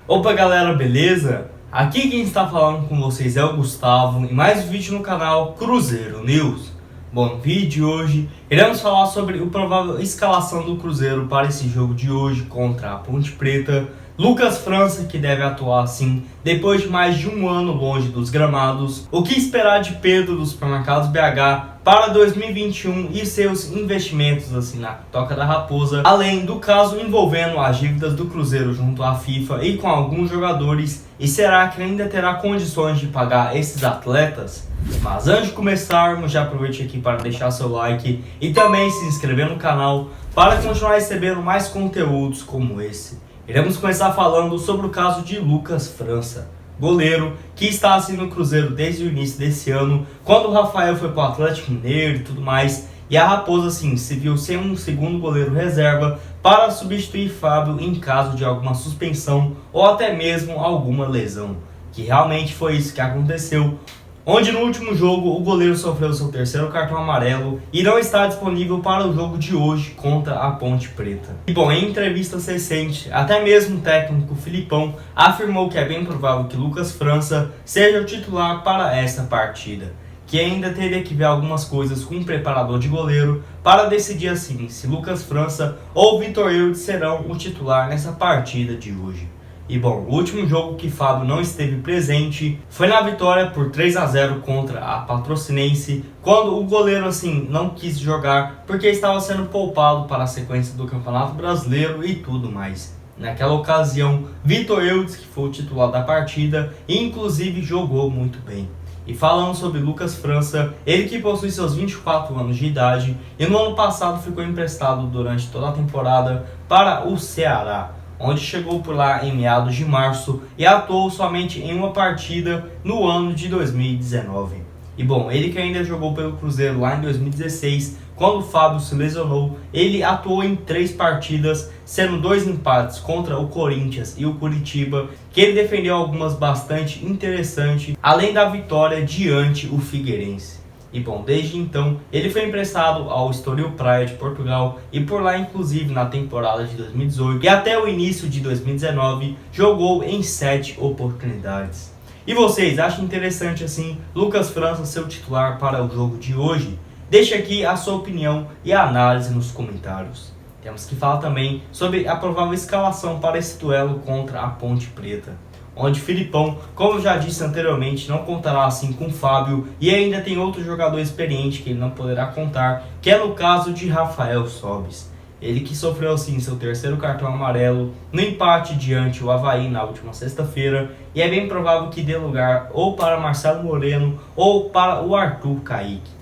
Opa galera, beleza? Aqui quem está falando com vocês é o Gustavo e mais um vídeo no canal Cruzeiro News. Bom, no vídeo de hoje iremos falar sobre a provável escalação do Cruzeiro para esse jogo de hoje contra a Ponte Preta. Lucas França, que deve atuar assim depois de mais de um ano longe dos gramados. O que esperar de Pedro dos Supermercados BH para 2021 e seus investimentos assim na Toca da Raposa, além do caso envolvendo as dívidas do Cruzeiro junto à FIFA e com alguns jogadores, e será que ainda terá condições de pagar esses atletas? Mas antes de começarmos, já aproveite aqui para deixar seu like e também se inscrever no canal para continuar recebendo mais conteúdos como esse. Iremos começar falando sobre o caso de Lucas França, goleiro que está assim no Cruzeiro desde o início desse ano, quando o Rafael foi para o Atlético Mineiro e tudo mais, e a Raposa assim se viu sem um segundo goleiro reserva para substituir Fábio em caso de alguma suspensão ou até mesmo alguma lesão, que realmente foi isso que aconteceu, onde no último jogo o goleiro sofreu seu terceiro cartão amarelo e não está disponível para o jogo de hoje contra a Ponte Preta. E bom, em entrevistas recentes, até mesmo o técnico Filipão afirmou que é bem provável que Lucas França seja o titular para essa partida, que ainda teria que ver algumas coisas com o preparador de goleiro para decidir assim se Lucas França ou Vitor Eudes serão o titular nessa partida de hoje. E bom, o último jogo que Fábio não esteve presente foi na vitória por 3-0 contra a Patrocinense, quando o goleiro assim não quis jogar porque estava sendo poupado para a sequência do Campeonato Brasileiro e tudo mais. Naquela ocasião, Vitor Eudes, que foi o titular da partida, inclusive jogou muito bem. E falando sobre Lucas França, ele que possui seus 24 anos de idade e no ano passado ficou emprestado durante toda a temporada para o Ceará, onde chegou por lá em meados de março e atuou somente em uma partida no ano de 2019. E bom, ele que ainda jogou pelo Cruzeiro lá em 2016, quando o Fábio se lesionou, ele atuou em 3 partidas, sendo 2 empates contra o Corinthians e o Curitiba, que ele defendeu algumas bastante interessantes, além da vitória diante o Figueirense. E bom, desde então, ele foi emprestado ao Estoril Praia de Portugal e por lá, inclusive, na temporada de 2018 e até o início de 2019, jogou em 7 oportunidades. E vocês, acham interessante assim Lucas França ser o titular para o jogo de hoje? Deixe aqui a sua opinião e a análise nos comentários. Temos que falar também sobre a provável escalação para esse duelo contra a Ponte Preta, onde Filipão, como eu já disse anteriormente, não contará assim com Fábio e ainda tem outro jogador experiente que ele não poderá contar, que é no caso de Rafael Sobis. Ele que sofreu assim seu terceiro cartão amarelo no empate diante o Avaí na última sexta-feira, e é bem provável que dê lugar ou para Marcelo Moreno ou para o Arthur Kaique.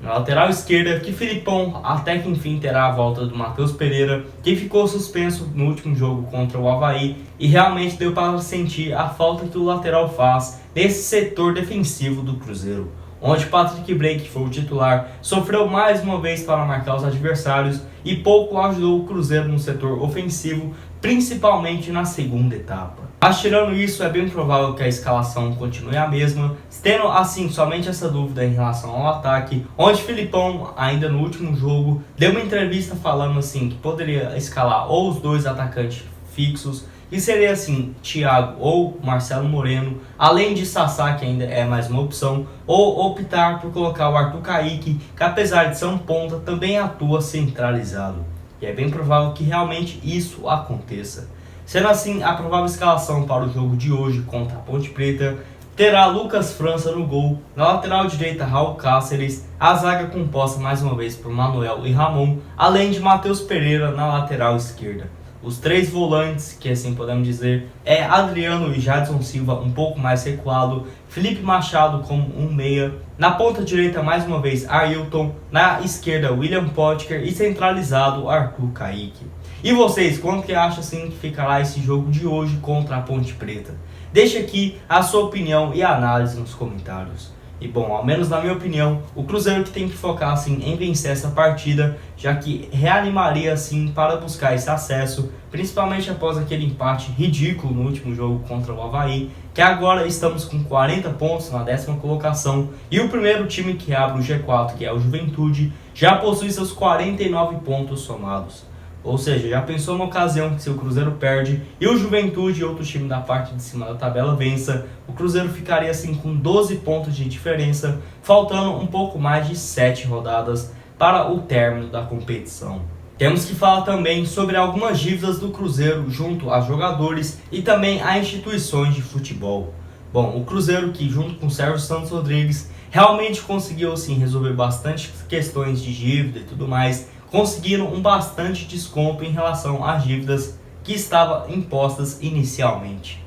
Na lateral esquerda, que Filipão até que enfim terá a volta do Matheus Pereira, que ficou suspenso no último jogo contra o Avaí e realmente deu para sentir a falta que o lateral faz nesse setor defensivo do Cruzeiro, onde Patrick Bray, que foi o titular, sofreu mais uma vez para marcar os adversários e pouco ajudou o Cruzeiro no setor ofensivo, principalmente na segunda etapa. Mas tirando isso, é bem provável que a escalação continue a mesma, tendo assim somente essa dúvida em relação ao ataque, onde Filipão, ainda no último jogo, deu uma entrevista falando assim que poderia escalar ou os 2 atacantes fixos, que seria assim Thiago ou Marcelo Moreno, além de Sassá, que ainda é mais uma opção, ou optar por colocar o Arthur Kaique, que apesar de ser um ponta, também atua centralizado. E é bem provável que realmente isso aconteça. Sendo assim, a provável escalação para o jogo de hoje contra a Ponte Preta terá Lucas França no gol, na lateral direita Raul Cáceres, a zaga composta mais uma vez por Manuel e Ramon, além de Matheus Pereira na lateral esquerda. Os 3 volantes, que assim podemos dizer, é Adriano e Jadson Silva um pouco mais recuado, Felipe Machado como um meia, na ponta direita mais uma vez Ailton, na esquerda William Potker e centralizado Arthur Kaique. E vocês, quanto que acham assim que ficará esse jogo de hoje contra a Ponte Preta? Deixe aqui a sua opinião e análise nos comentários. E bom, ao menos na minha opinião, o Cruzeiro que tem que focar assim em vencer essa partida, já que reanimaria assim para buscar esse acesso, principalmente após aquele empate ridículo no último jogo contra o Avaí, que agora estamos com 40 pontos na 10ª colocação, e o primeiro time que abre o G4, que é o Juventude, já possui seus 49 pontos somados. Ou seja, já pensou na ocasião que se o Cruzeiro perde e o Juventude, outro time da parte de cima da tabela, vença, o Cruzeiro ficaria assim com 12 pontos de diferença, faltando um pouco mais de 7 rodadas para o término da competição. Temos que falar também sobre algumas dívidas do Cruzeiro junto a jogadores e também a instituições de futebol. Bom, o Cruzeiro, que junto com o Sérgio Santos Rodrigues realmente conseguiu assim resolver bastante questões de dívida e tudo mais, conseguiram um bastante desconto em relação às dívidas que estavam impostas inicialmente.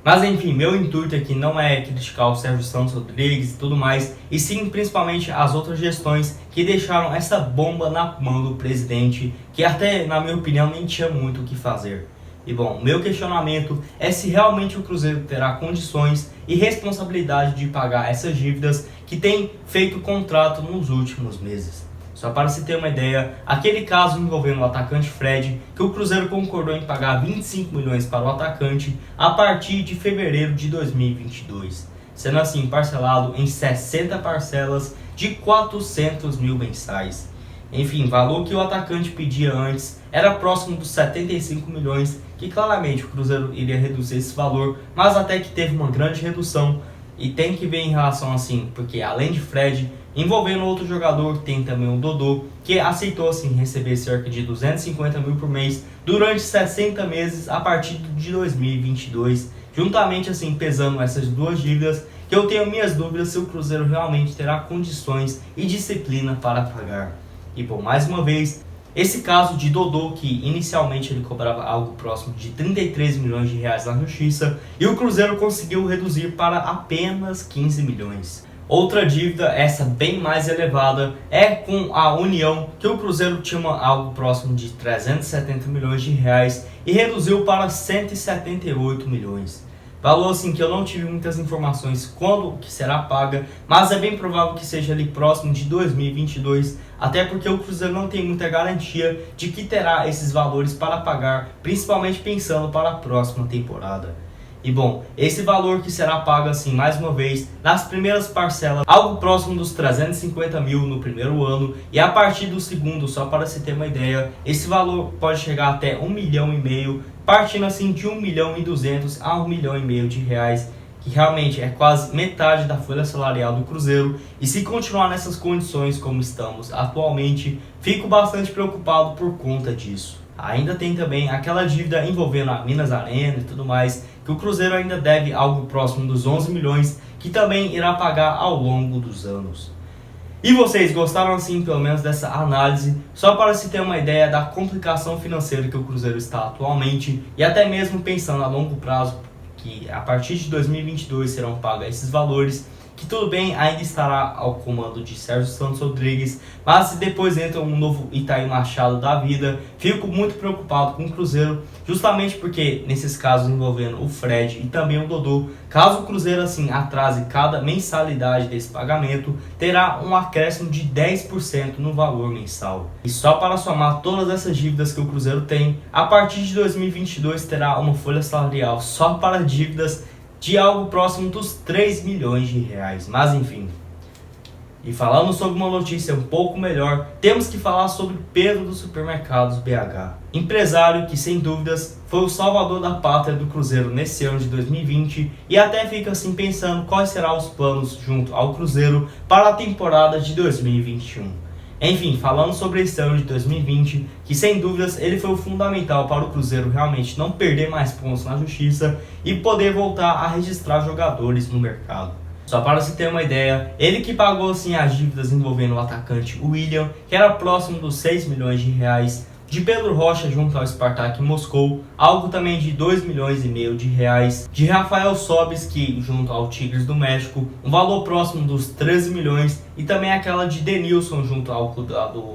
Mas enfim, meu intuito aqui não é criticar o Sérgio Santos Rodrigues e tudo mais, e sim principalmente as outras gestões que deixaram essa bomba na mão do presidente, que até na minha opinião nem tinha muito o que fazer. E bom, meu questionamento é se realmente o Cruzeiro terá condições e responsabilidade de pagar essas dívidas que tem feito contrato nos últimos meses. Só para se ter uma ideia, aquele caso envolvendo o atacante Fred, que o Cruzeiro concordou em pagar 25 milhões para o atacante a partir de fevereiro de 2022, sendo assim parcelado em 60 parcelas de 400 mil mensais. Enfim, valor que o atacante pedia antes era próximo dos 75 milhões, que claramente o Cruzeiro iria reduzir esse valor, mas até que teve uma grande redução. E tem que ver em relação assim, porque além de Fred, envolvendo outro jogador, tem também o Dodô, que aceitou assim receber cerca de 250 mil por mês durante 60 meses a partir de 2022, juntamente assim pesando essas duas dívidas, que eu tenho minhas dúvidas se o Cruzeiro realmente terá condições e disciplina para pagar. E bom, mais uma vez, esse caso de Dodô, que inicialmente ele cobrava algo próximo de 33 milhões de reais na justiça, e o Cruzeiro conseguiu reduzir para apenas 15 milhões. Outra dívida, essa bem mais elevada, é com a União, que o Cruzeiro tinha algo próximo de 370 milhões de reais e reduziu para 178 milhões. Valor assim que eu não tive muitas informações quando que será paga, mas é bem provável que seja ali próximo de 2022, até porque o Cruzeiro não tem muita garantia de que terá esses valores para pagar, principalmente pensando para a próxima temporada. E bom, esse valor que será pago assim mais uma vez nas primeiras parcelas, algo próximo dos 350 mil no primeiro ano, e a partir do segundo, só para se ter uma ideia, esse valor pode chegar até 1,5 milhão, partindo assim de 1.200.000 a 1,5 milhão de reais, que realmente é quase metade da folha salarial do Cruzeiro, e se continuar nessas condições como estamos atualmente, fico bastante preocupado por conta disso. Ainda tem também aquela dívida envolvendo a Minas Arena e tudo mais, que o Cruzeiro ainda deve algo próximo dos 11 milhões, que também irá pagar ao longo dos anos. E vocês gostaram assim pelo menos dessa análise, só para se ter uma ideia da complicação financeira que o Cruzeiro está atualmente, e até mesmo pensando a longo prazo, que a partir de 2022 serão pagos esses valores, que tudo bem, ainda estará ao comando de Sérgio Santos Rodrigues, mas se depois entra um novo Itair Machado da vida, fico muito preocupado com o Cruzeiro, justamente porque nesses casos envolvendo o Fred e também o Dodô, caso o Cruzeiro assim atrase cada mensalidade desse pagamento, terá um acréscimo de 10% no valor mensal. E só para somar todas essas dívidas que o Cruzeiro tem, a partir de 2022 terá uma folha salarial só para dívidas de algo próximo dos 3 milhões de reais, mas enfim. E falando sobre uma notícia um pouco melhor, temos que falar sobre Pedro dos Supermercados BH. Empresário que sem dúvidas foi o salvador da pátria do Cruzeiro nesse ano de 2020 e até fica assim pensando quais serão os planos junto ao Cruzeiro para a temporada de 2021. Enfim, falando sobre esse ano de 2020, que sem dúvidas ele foi o fundamental para o Cruzeiro realmente não perder mais pontos na justiça e poder voltar a registrar jogadores no mercado. Só para se ter uma ideia, ele que pagou assim as dívidas envolvendo o atacante William, que era próximo dos 6 milhões de reais, de Pedro Rocha junto ao Spartak Moscou, algo também de 2 milhões e meio de reais, de Rafael Sobieski junto ao Tigres do México, um valor próximo dos 13 milhões, e também aquela de Denilson junto ao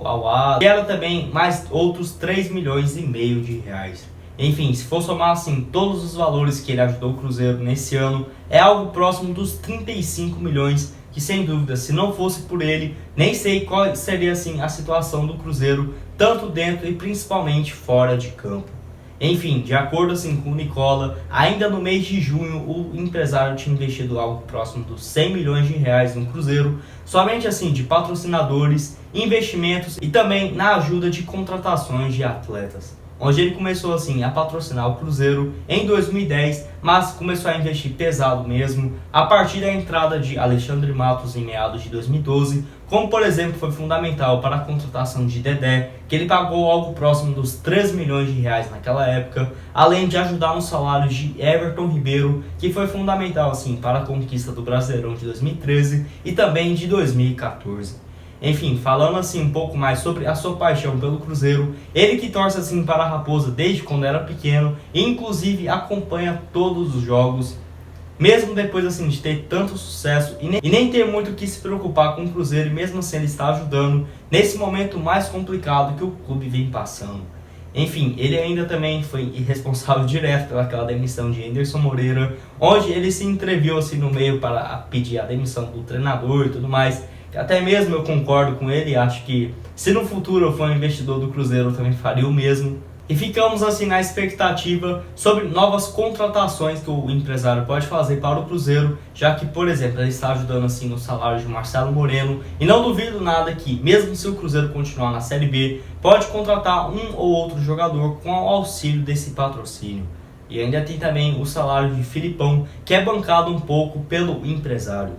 Al-Ahly, que era também mais outros 3 milhões e meio de reais. Enfim, se for somar assim todos os valores que ele ajudou o Cruzeiro nesse ano, é algo próximo dos 35 milhões, que sem dúvida, se não fosse por ele, nem sei qual seria assim a situação do Cruzeiro, tanto dentro e principalmente fora de campo. Enfim, de acordo assim com o Nicola, ainda no mês de junho o empresário tinha investido algo próximo dos 100 milhões de reais no Cruzeiro, somente assim de patrocinadores, investimentos e também na ajuda de contratações de atletas. Onde ele começou assim a patrocinar o Cruzeiro em 2010, mas começou a investir pesado mesmo a partir da entrada de Alexandre Matos em meados de 2012, como por exemplo foi fundamental para a contratação de Dedé, que ele pagou algo próximo dos 3 milhões de reais naquela época, além de ajudar nos salários de Everton Ribeiro, que foi fundamental assim para a conquista do Brasileirão de 2013 e também de 2014. Enfim, falando assim um pouco mais sobre a sua paixão pelo Cruzeiro, ele que torce assim para a Raposa desde quando era pequeno e inclusive acompanha todos os jogos, mesmo depois assim de ter tanto sucesso e nem ter muito o que se preocupar com o Cruzeiro, e mesmo assim ele está ajudando nesse momento mais complicado que o clube vem passando. Enfim, ele ainda também foi responsável direto pelaquela demissão de Anderson Moreira, onde ele se entreviu assim no meio para pedir a demissão do treinador e tudo mais. Até mesmo eu concordo com ele, acho que se no futuro eu for um investidor do Cruzeiro eu também faria o mesmo. E ficamos assim na expectativa sobre novas contratações que o empresário pode fazer para o Cruzeiro, já que, por exemplo, ele está ajudando assim no salário de Marcelo Moreno, e não duvido nada que, mesmo se o Cruzeiro continuar na Série B, pode contratar um ou outro jogador com o auxílio desse patrocínio. E ainda tem também o salário de Filipão, que é bancado um pouco pelo empresário.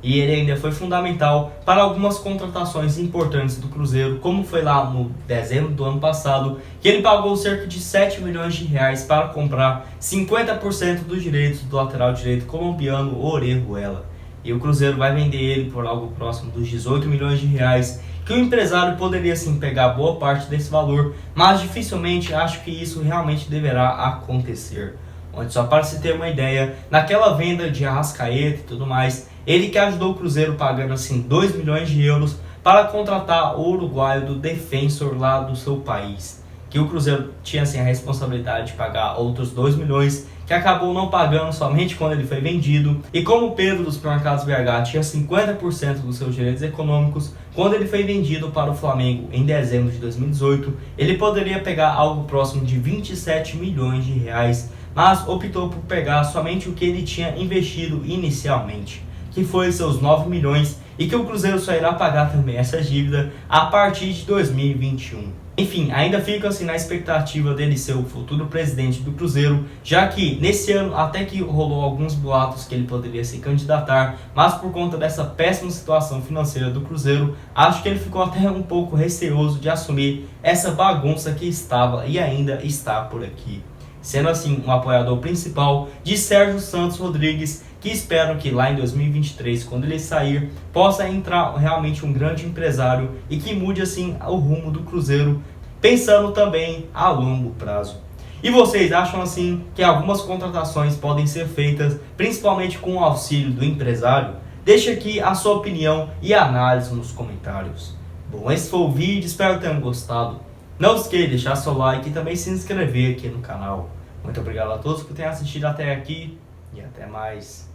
E ele ainda foi fundamental para algumas contratações importantes do Cruzeiro, como foi lá no dezembro do ano passado, que ele pagou cerca de 7 milhões de reais para comprar 50% dos direitos do lateral direito colombiano Orejuela. E o Cruzeiro vai vender ele por algo próximo dos 18 milhões de reais, que o empresário poderia sim pegar boa parte desse valor, mas dificilmente acho que isso realmente deverá acontecer. Onde, só para se ter uma ideia, naquela venda de Arrascaeta e tudo mais, ele que ajudou o Cruzeiro pagando assim 2 milhões de euros para contratar o uruguaio do Defensor lá do seu país, que o Cruzeiro tinha assim a responsabilidade de pagar outros 2 milhões, que acabou não pagando somente quando ele foi vendido. E como o Pedro dos Supermercados BH tinha 50% dos seus direitos econômicos, quando ele foi vendido para o Flamengo em dezembro de 2018, ele poderia pegar algo próximo de 27 milhões de reais, mas optou por pegar somente o que ele tinha investido inicialmente, que foi seus 9 milhões, e que o Cruzeiro só irá pagar também essa dívida a partir de 2021. Enfim, ainda fico assim na expectativa dele ser o futuro presidente do Cruzeiro, já que nesse ano até que rolou alguns boatos que ele poderia se candidatar, mas por conta dessa péssima situação financeira do Cruzeiro, acho que ele ficou até um pouco receoso de assumir essa bagunça que estava e ainda está por aqui, sendo assim um apoiador principal de Sérgio Santos Rodrigues, que espero que lá em 2023, quando ele sair, possa entrar realmente um grande empresário e que mude assim o rumo do Cruzeiro, pensando também a longo prazo. E vocês acham assim que algumas contratações podem ser feitas, principalmente com o auxílio do empresário? Deixe aqui a sua opinião e análise nos comentários. Bom, esse foi o vídeo, espero que tenham gostado. Não esqueça de deixar seu like e também se inscrever aqui no canal. Muito obrigado a todos por terem assistido até aqui e até mais.